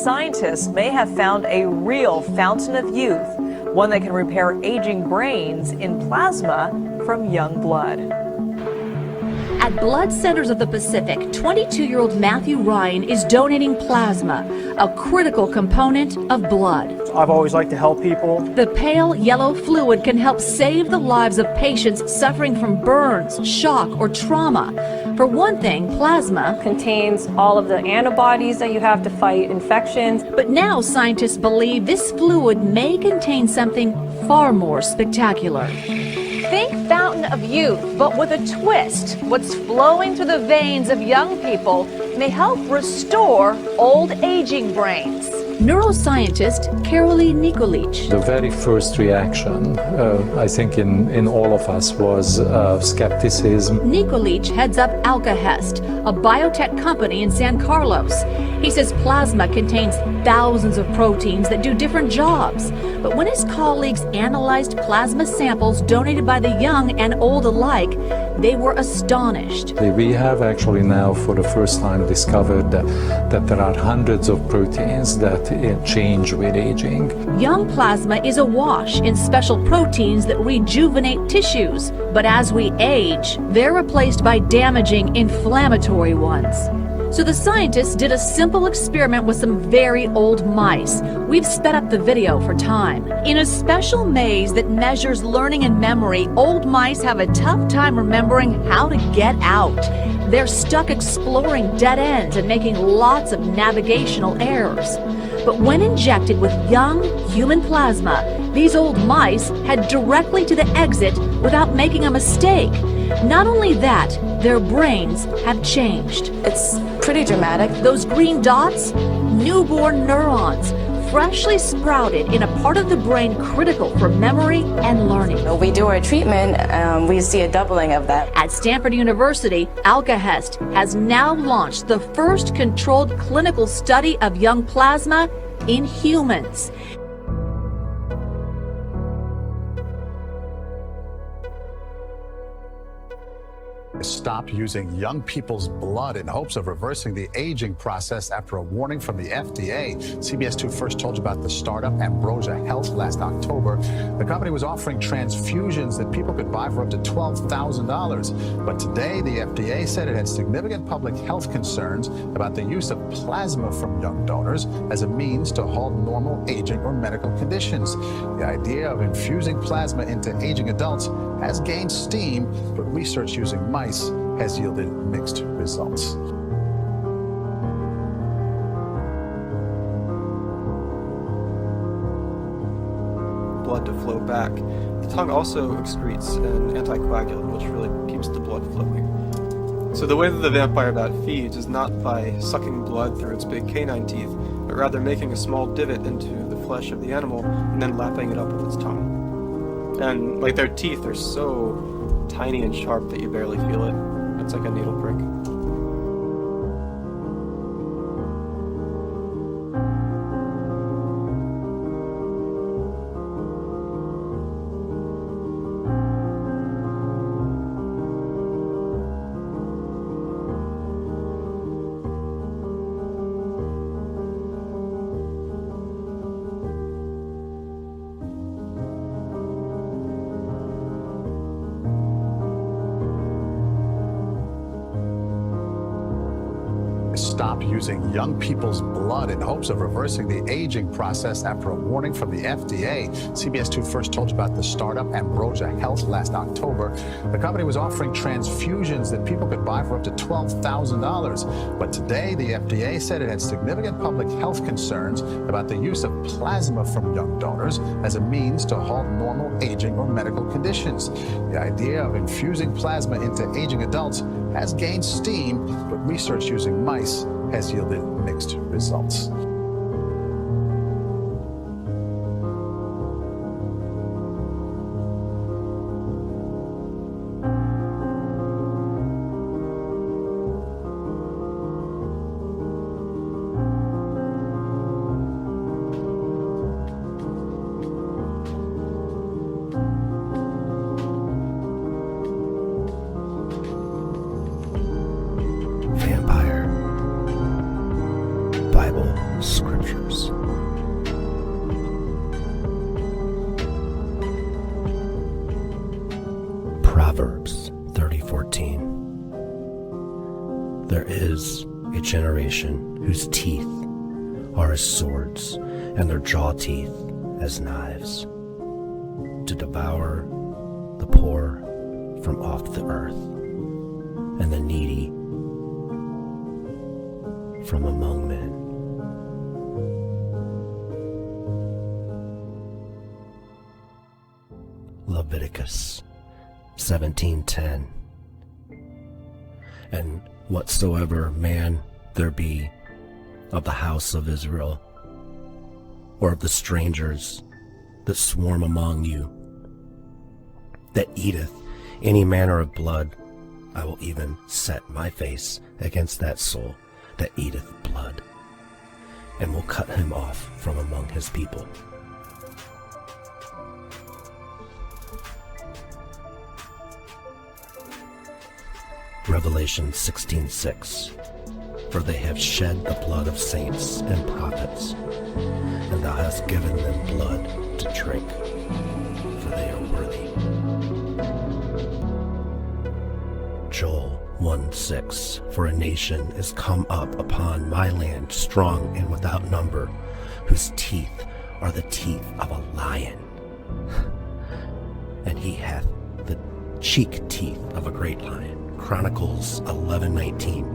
scientists may have found a real fountain of youth, one that can repair aging brains in plasma from young blood. At Blood Centers of the Pacific, 22-year-old Matthew Ryan is donating plasma, a critical component of blood. I've always liked to help people. The pale yellow fluid can help save the lives of patients suffering from burns, shock, or trauma. For one thing, plasma contains all of the antibodies that you have to fight infections. But now scientists believe this fluid may contain something far more spectacular. Think fountain of youth, but with a twist. What's flowing through the veins of young people may help restore old aging brains. Neuroscientist Carolee Nikolic. The very first reaction, I think in all of us, was skepticism. Nikolic heads up Alkahest, a biotech company in San Carlos. He says plasma contains thousands of proteins that do different jobs. But when his colleagues analyzed plasma samples donated by the young and old alike, they were astonished. We have actually now for the first time discovered that there are hundreds of proteins that change with aging. Young plasma is awash in special proteins that rejuvenate tissues. But as we age, they're replaced by damaging inflammatory ones. So the scientists did a simple experiment with some very old mice. We've sped up the video for time. In a special maze that measures learning and memory, old mice have a tough time remembering how to get out. They're stuck exploring dead ends and making lots of navigational errors. But when injected with young human plasma, these old mice head directly to the exit without making a mistake. Not only that, their brains have changed. It's pretty dramatic. Those green dots? Newborn neurons, freshly sprouted in a part of the brain critical for memory and learning. When we do our treatment, we see a doubling of that. At Stanford University, Alkahest has now launched the first controlled clinical study of young plasma in humans. Stop using young people's blood in hopes of reversing the aging process after a warning from the FDA. CBS 2 first told you about the startup Ambrosia Health last October. The company was offering transfusions that people could buy for up to $12,000. But today, the FDA said it had significant public health concerns about the use of plasma from young donors as a means to halt normal aging or medical conditions. The idea of infusing plasma into aging adults has gained steam, but research using mice has yielded mixed results. Blood to flow back. The tongue also excretes an anticoagulant, which really keeps the blood flowing. So the way that the vampire bat feeds is not by sucking blood through its big canine teeth, but rather making a small divot into the flesh of the animal and then lapping it up with its tongue. And like their teeth are so tiny and sharp that you barely feel it. It's like a needle prick. Stop using young people's blood in hopes of reversing the aging process after a warning from the FDA. CBS 2 first told you about the startup Ambrosia Health last October. The company was offering transfusions that people could buy for up to $12,000. But today, the FDA said it had significant public health concerns about the use of plasma from young donors as a means to halt normal aging or medical conditions. The idea of infusing plasma into aging adults has gained steam, but research using mice has yielded mixed results. There is a generation whose teeth are as swords, and their jaw teeth as knives, to devour the poor from off the earth, and the needy from among men. Leviticus 17:10. And whatsoever man there be of the house of Israel, or of the strangers that swarm among you, that eateth any manner of blood, I will even set my face against that soul that eateth blood, and will cut him off from among his people. Revelation 16:6. For they have shed the blood of saints and prophets, and thou hast given them blood to drink, for they are worthy. Joel 1:6. For a nation is come up upon my land, strong and without number, whose teeth are the teeth of a lion, and he hath the cheek teeth of a great lion. Chronicles 11:19.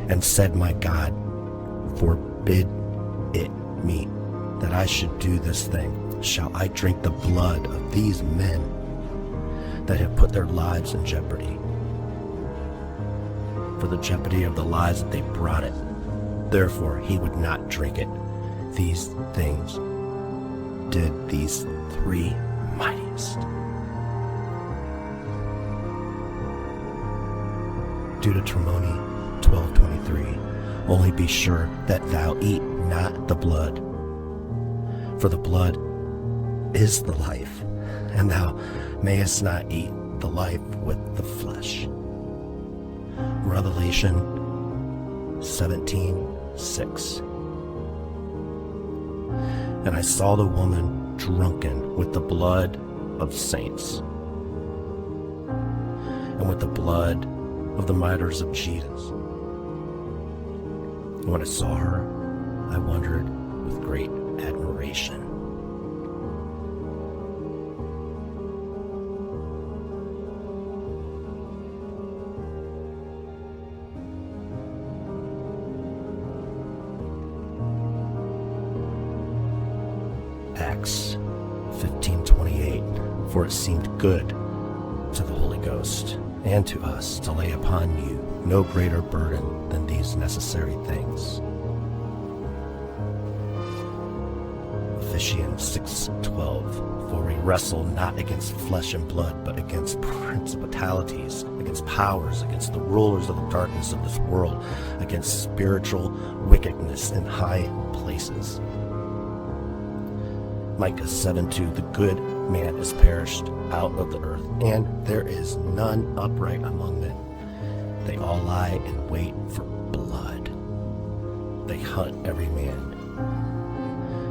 And said my God, forbid it me that I should do this thing. Shall I drink the blood of these men that have put their lives in jeopardy? For the jeopardy of the lives that they brought it. Therefore he would not drink it. These things did these three mightiest. Deuteronomy 12:23. Only be sure that thou eat not the blood, for the blood is the life, and thou mayest not eat the life with the flesh. Revelation 17:6. And I saw the woman drunken with the blood of saints, and with the blood of the martyrs of Jesus. And when I saw her, I wondered with great admiration. Acts 15:28. For it seemed good to the Holy Ghost and to us to lay upon you no greater burden than these necessary things. Ephesians 6:12. For we wrestle not against flesh and blood, but against principalities, against powers, against the rulers of the darkness of this world, against spiritual wickedness in high places. Micah 7:2. The good man is perished out of the earth, and there is none upright among them. They all lie in wait for blood. They hunt every man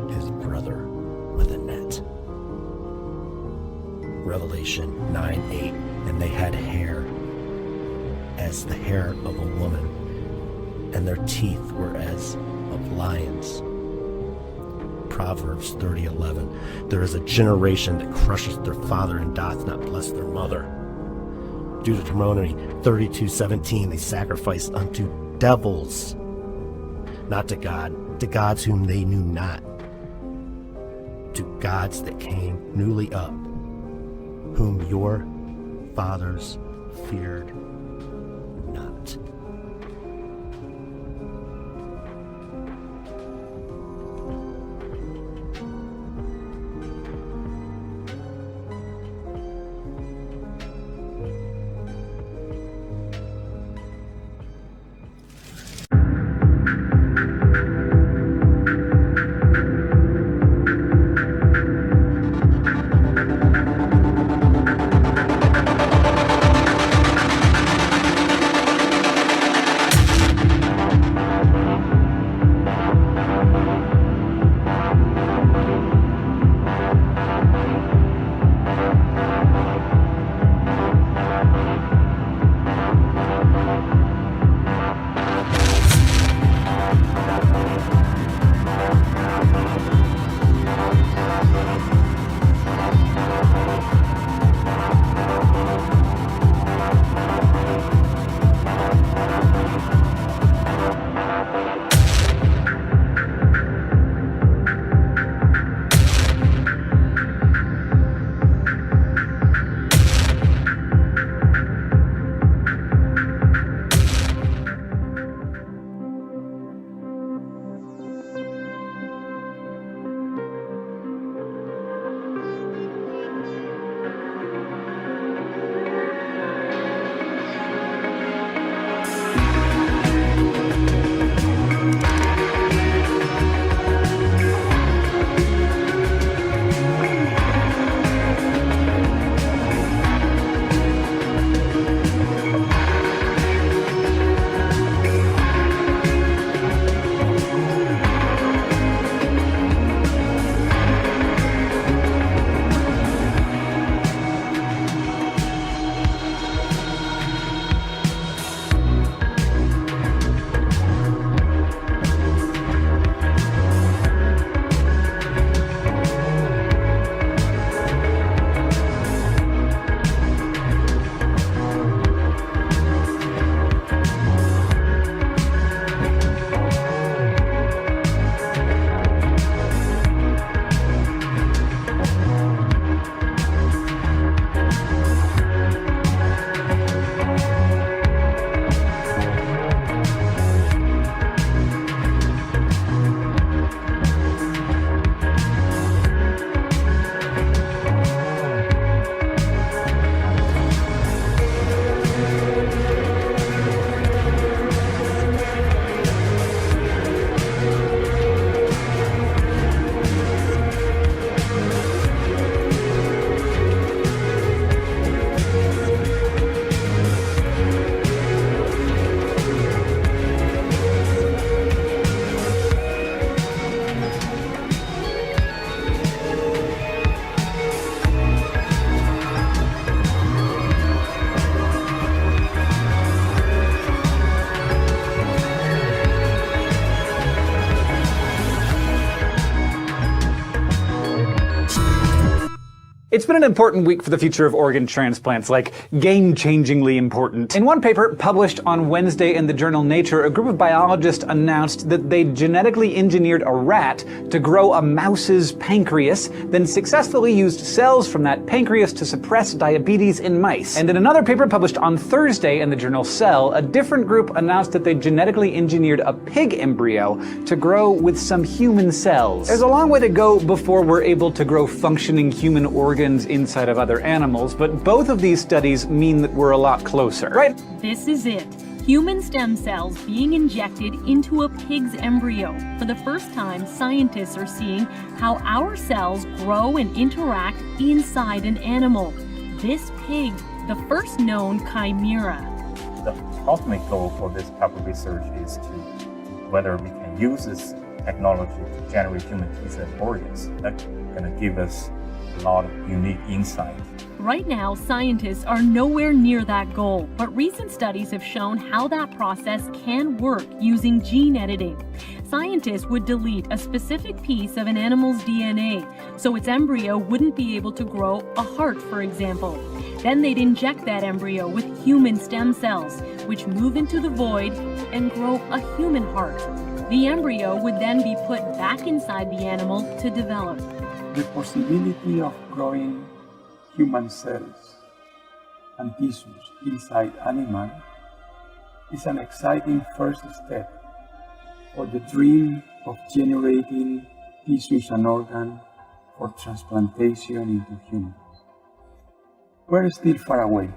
his brother with a net. Revelation 9:8. And they had hair as the hair of a woman, and their teeth were as of lions. Proverbs 30:11. There is a generation that crushes their father and doth not bless their mother. Deuteronomy 32:17. They sacrificed unto devils, not to God, to gods whom they knew not, to gods that came newly up, whom your fathers feared not. It's been an important week for the future of organ transplants, like game-changingly important. In one paper published on Wednesday in the journal Nature, a group of biologists announced that they genetically engineered a rat to grow a mouse's pancreas, then successfully used cells from that pancreas to suppress diabetes in mice. And in another paper published on Thursday in the journal Cell, a different group announced that they genetically engineered a pig embryo to grow with some human cells. There's a long way to go before we're able to grow functioning human organs inside of other animals, but both of these studies mean that we're a lot closer, right? This is it. Human stem cells being injected into a pig's embryo. For the first time, scientists are seeing how our cells grow and interact inside an animal. This pig, the first known chimera. The ultimate goal for this type of research is to whether we can use this technology to generate human T-cell organs. That's going to give us a lot of unique insight. Right now, scientists are nowhere near that goal, but recent studies have shown how that process can work using gene editing. Scientists would delete a specific piece of an animal's DNA, so its embryo wouldn't be able to grow a heart, for example. Then they'd inject that embryo with human stem cells, which move into the void and grow a human heart. The embryo would then be put back inside the animal to develop. The possibility of growing human cells and tissues inside animals is an exciting first step for the dream of generating tissues and organs for transplantation into humans. We're still far away.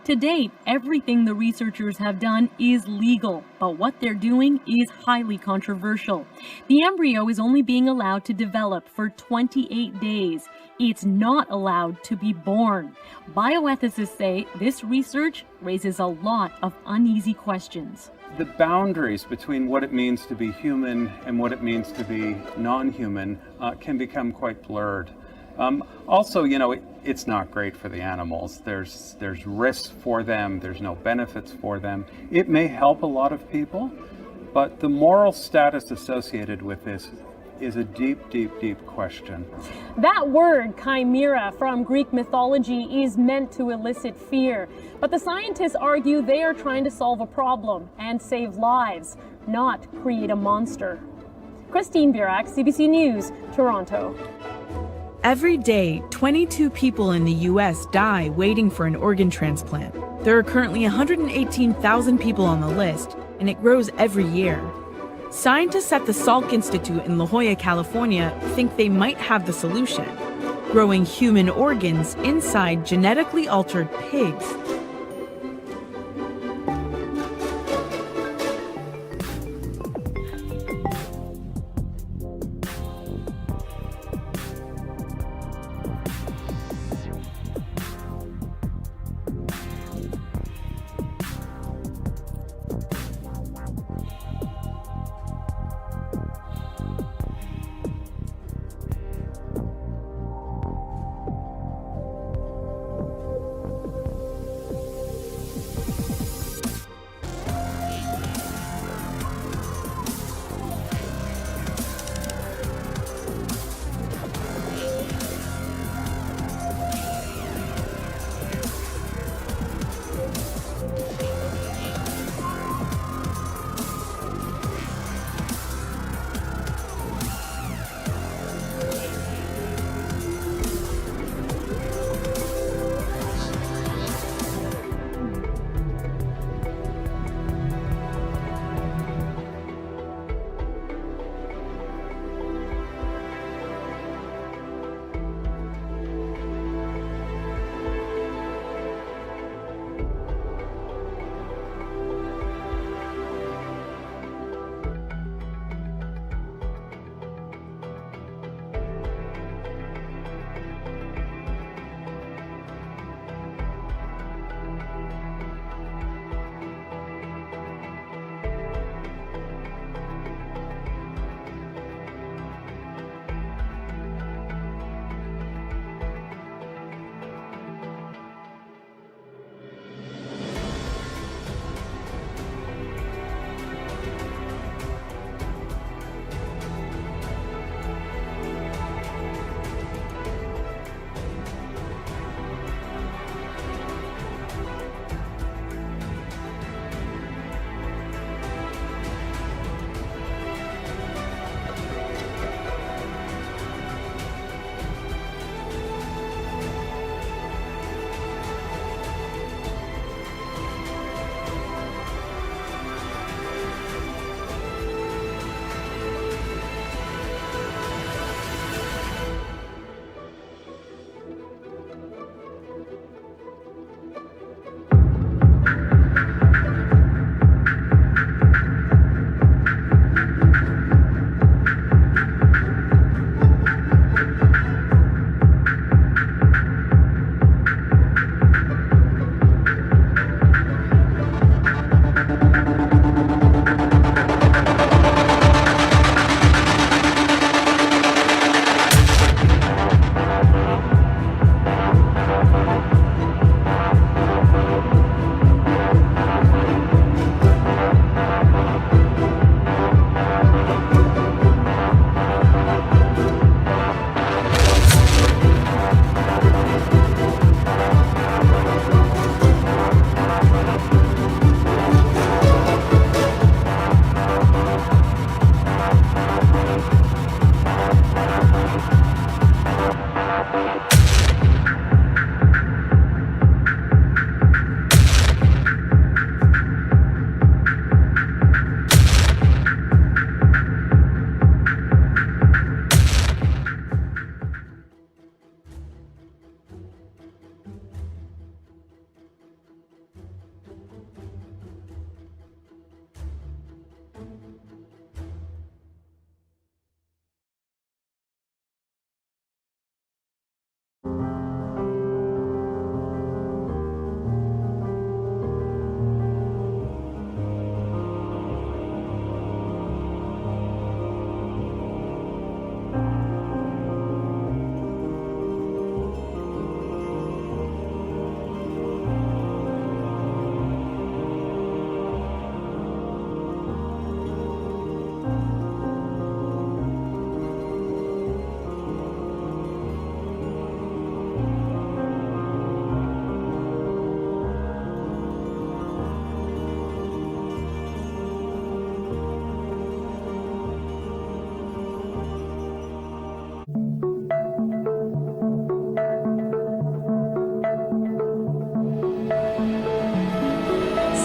To date, everything the researchers have done is legal, but what they're doing is highly controversial. The embryo is only being allowed to develop for 28 days. It's not allowed to be born. Bioethicists say this research raises a lot of uneasy questions. The boundaries between what it means to be human and what it means to be non-human can become quite blurred. Also, it's not great for the animals. There's risks for them. There's no benefits for them. It may help a lot of people, but the moral status associated with this is a deep, deep, deep question. That word, chimera, from Greek mythology is meant to elicit fear. But the scientists argue they are trying to solve a problem and save lives, not create a monster. Christine Burak, CBC News, Toronto. Every day, 22 people in the U.S. die waiting for an organ transplant. There are currently 118,000 people on the list, and it grows every year. Scientists at the Salk Institute in La Jolla, California, think they might have the solution: growing human organs inside genetically altered pigs.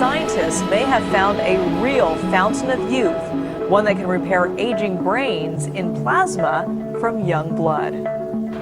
scientists may have found a real fountain of youth, one that can repair aging brains in plasma from young blood.